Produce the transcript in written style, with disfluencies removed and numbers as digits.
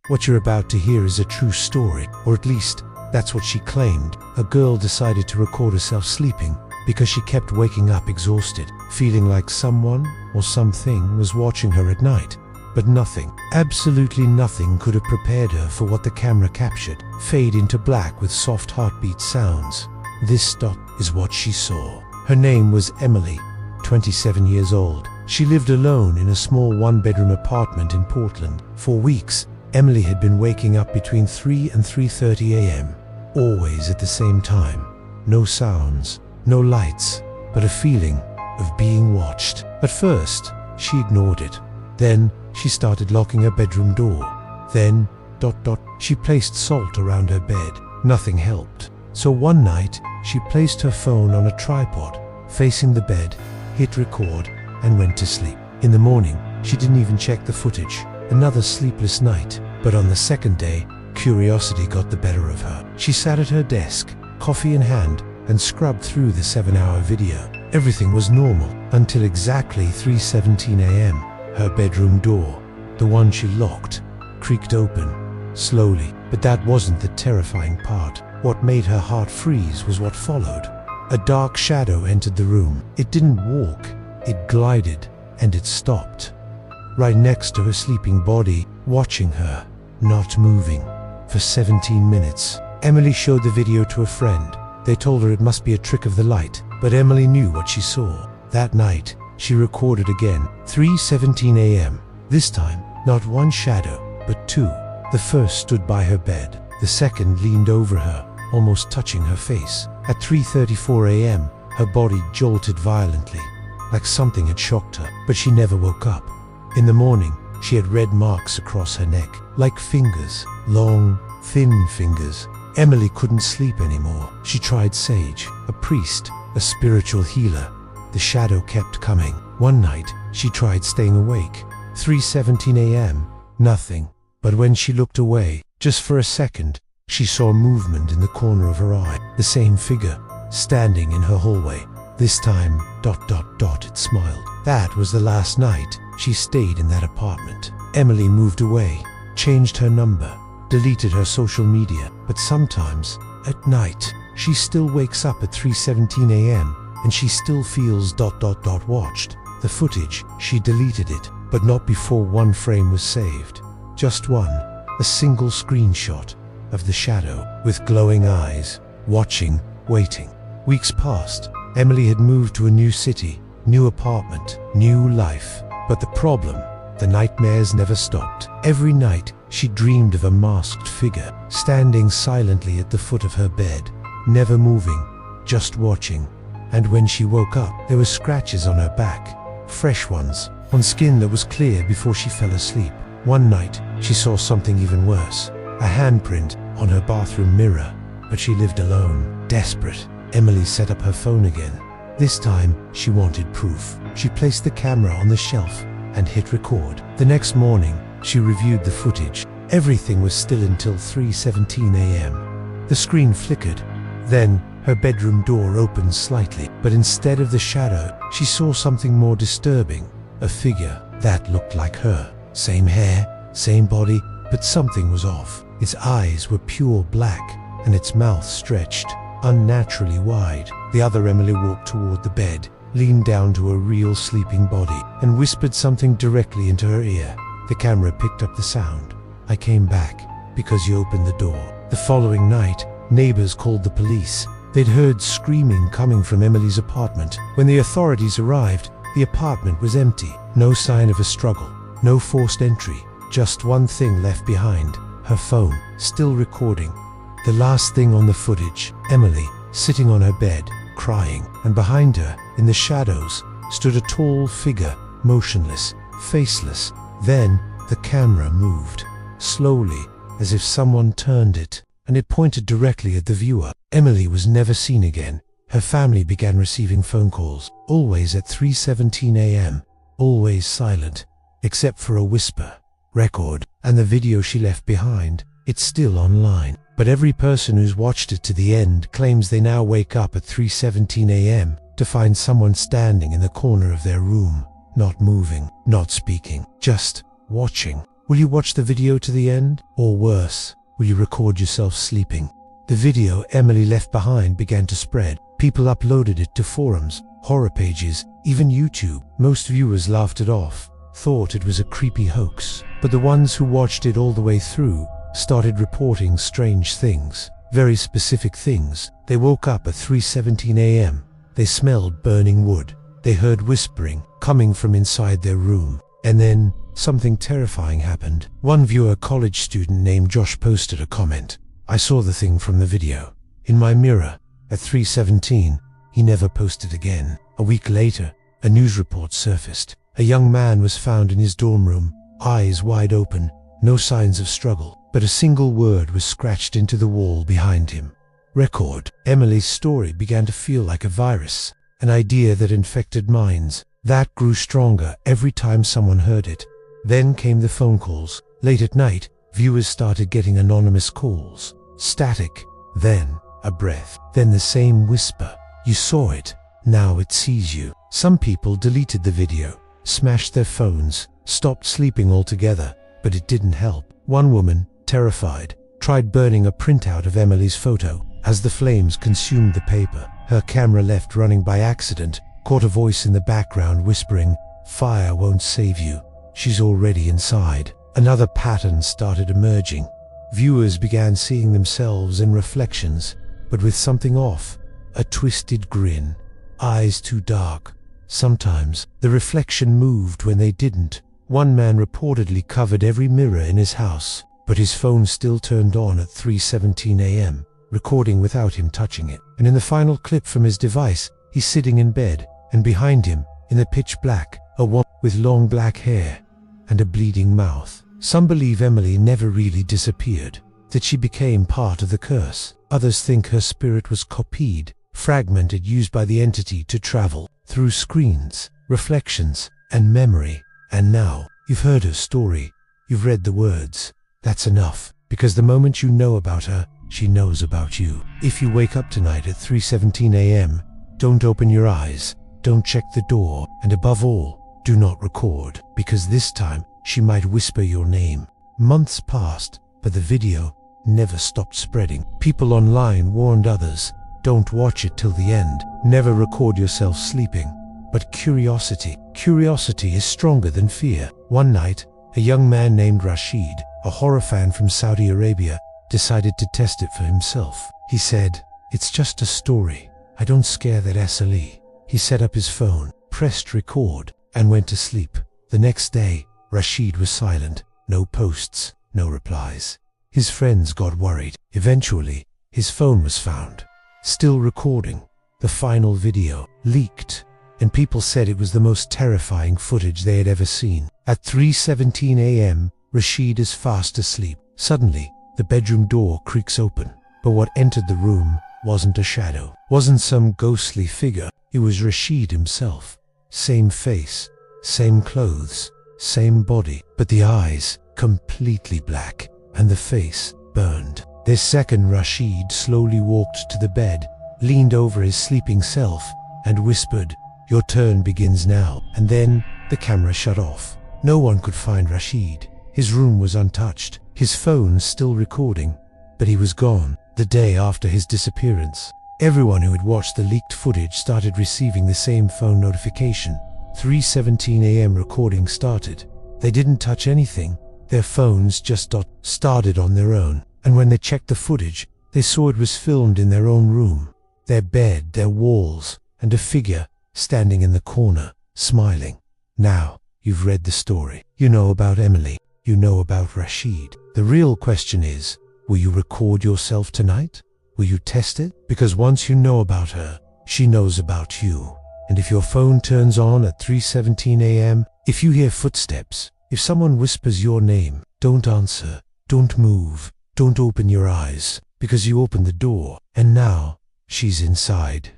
What you're about to hear is a true story, or at least, that's what she claimed. A girl decided to record herself sleeping because she kept waking up exhausted, feeling like someone or something was watching her at night. But nothing, absolutely nothing could have prepared her for what the camera captured. Fade into black with soft heartbeat sounds. This dot is what she saw. Her name was Emily, 27 years old. She lived alone in a small one-bedroom apartment in Portland. For weeks, Emily had been waking up between 3 and 3:30 a.m., always at the same time. No sounds, no lights, but a feeling of being watched. At first, she ignored it. Then, she started locking her bedroom door. Then, she placed salt around her bed. Nothing helped. So one night, she placed her phone on a tripod, facing the bed, hit record, and went to sleep. In the morning, she didn't even check the footage. Another sleepless night. But on the second day, curiosity got the better of her. She sat at her desk, coffee in hand, and scrubbed through the 7-hour video. Everything was normal until exactly 3:17 a.m. Her bedroom door, the one she locked, creaked open, slowly. But that wasn't the terrifying part. What made her heart freeze was what followed. A dark shadow entered the room. It didn't walk, it glided, and it stopped. Right next to her sleeping body, watching her, not moving. For 17 minutes. Emily showed the video to a friend. They told her it must be a trick of the light, but Emily knew what she saw. That night, she recorded again, 3:17 a.m. This time, not one shadow, but two. The first stood by her bed. The second leaned over her, almost touching her face. At 3:34 a.m., her body jolted violently, like something had shocked her, but she never woke up. In the morning, she had red marks across her neck, like fingers, long, thin fingers. Emily couldn't sleep anymore. She tried sage, a priest, a spiritual healer. The shadow kept coming. One night, she tried staying awake. 3:17 a.m., nothing. But when she looked away, just for a second, she saw movement in the corner of her eye. The same figure, standing in her hallway. This time, it smiled. That was the last night she stayed in that apartment. Emily moved away, changed her number, deleted her social media. But sometimes, at night, she still wakes up at 3:17 a.m. and she still feels watched. The footage, she deleted it, but not before one frame was saved. Just one, a single screenshot of the shadow with glowing eyes, watching, waiting. Weeks passed. Emily had moved to a new city, new apartment, new life. But the problem, the nightmares never stopped. Every night, she dreamed of a masked figure, standing silently at the foot of her bed, never moving, just watching. And when she woke up, there were scratches on her back, fresh ones, on skin that was clear before she fell asleep. One night, she saw something even worse, a handprint on her bathroom mirror. But she lived alone, desperate. Emily set up her phone again. This time, she wanted proof. She placed the camera on the shelf and hit record. The next morning, she reviewed the footage. Everything was still until 3:17 a.m. The screen flickered. Then, her bedroom door opened slightly, but instead of the shadow, she saw something more disturbing. A figure that looked like her. Same hair, same body, but something was off. Its eyes were pure black, and its mouth stretched unnaturally wide. The other Emily walked toward the bed, leaned down to a real sleeping body, and whispered something directly into her ear. The camera picked up the sound. "I came back because you opened the door." The following night, neighbors called the police. They'd heard screaming coming from Emily's apartment. When the authorities arrived, the apartment was empty. No sign of a struggle, no forced entry. Just one thing left behind, her phone, still recording. The last thing on the footage, Emily, sitting on her bed, crying, and behind her, in the shadows, stood a tall figure, motionless, faceless. Then, the camera moved, slowly, as if someone turned it, and it pointed directly at the viewer. Emily was never seen again. Her family began receiving phone calls, always at 3:17 a.m., always silent, except for a whisper, record, and the video she left behind. It's still online. But every person who's watched it to the end claims they now wake up at 3:17 a.m. to find someone standing in the corner of their room, not moving, not speaking, just watching. Will you watch the video to the end? Or worse, will you record yourself sleeping? The video Emily left behind began to spread. People uploaded it to forums, horror pages, even YouTube. Most viewers laughed it off, thought it was a creepy hoax. But the ones who watched it all the way through started reporting strange things, very specific things. They woke up at 3:17 a.m. They smelled burning wood. They heard whispering coming from inside their room. And then something terrifying happened. One viewer, a college student named Josh, posted a comment. "I saw the thing from the video in my mirror at 3:17. He never posted again." A week later, a news report surfaced. A young man was found in his dorm room, eyes wide open, no signs of struggle, but a single word was scratched into the wall behind him. Record. Emily's story began to feel like a virus, an idea that infected minds. That grew stronger every time someone heard it. Then came the phone calls. Late at night, viewers started getting anonymous calls. Static. Then a breath. Then the same whisper. "You saw it. Now it sees you." Some people deleted the video, smashed their phones, stopped sleeping altogether, but it didn't help. One woman, terrified, tried burning a printout of Emily's photo. As the flames consumed the paper, her camera left running by accident, caught a voice in the background whispering, "Fire won't save you. She's already inside." Another pattern started emerging. Viewers began seeing themselves in reflections, but with something off. A twisted grin, eyes too dark. Sometimes the reflection moved when they didn't. One man reportedly covered every mirror in his house, but his phone still turned on at 3:17 a.m., recording without him touching it. And in the final clip from his device, he's sitting in bed, and behind him, in the pitch black, a woman with long black hair and a bleeding mouth. Some believe Emily never really disappeared, that she became part of the curse. Others think her spirit was copied, fragmented, used by the entity to travel through screens, reflections, and memory. And now, you've heard her story, you've read the words. That's enough, because the moment you know about her, she knows about you. If you wake up tonight at 3:17 a.m., don't open your eyes, don't check the door, and above all, do not record, because this time she might whisper your name. Months passed, but the video never stopped spreading. People online warned others, don't watch it till the end, never record yourself sleeping. But curiosity is stronger than fear. One night, a young man named Rashid, a horror fan from Saudi Arabia, decided to test it for himself. He said, "It's just a story. I don't scare that SLE." He set up his phone, pressed record, and went to sleep. The next day, Rashid was silent. No posts, no replies. His friends got worried. Eventually, his phone was found, still recording. The final video leaked, and people said it was the most terrifying footage they had ever seen. At 3:17 a.m., Rashid is fast asleep. Suddenly, the bedroom door creaks open. But what entered the room wasn't a shadow, wasn't some ghostly figure. It was Rashid himself. Same face, same clothes, same body, but the eyes completely black, and the face burned. This second, Rashid slowly walked to the bed, leaned over his sleeping self, and whispered, "Your turn begins now." And then the camera shut off. No one could find Rashid. His room was untouched, his phone still recording, but he was gone. The day after his disappearance, everyone who had watched the leaked footage started receiving the same phone notification. 3:17 a.m. recording started. They didn't touch anything. Their phones just started on their own. And when they checked the footage, they saw it was filmed in their own room. Their bed, their walls, and a figure standing in the corner, smiling. Now, you've read the story. You know about Emily. You know about Rashid. The real question is, will you record yourself tonight? Will you test it? Because once you know about her, she knows about you. And if your phone turns on at 3:17 a.m., if you hear footsteps, if someone whispers your name, don't answer, don't move, don't open your eyes, because you opened the door, and now she's inside.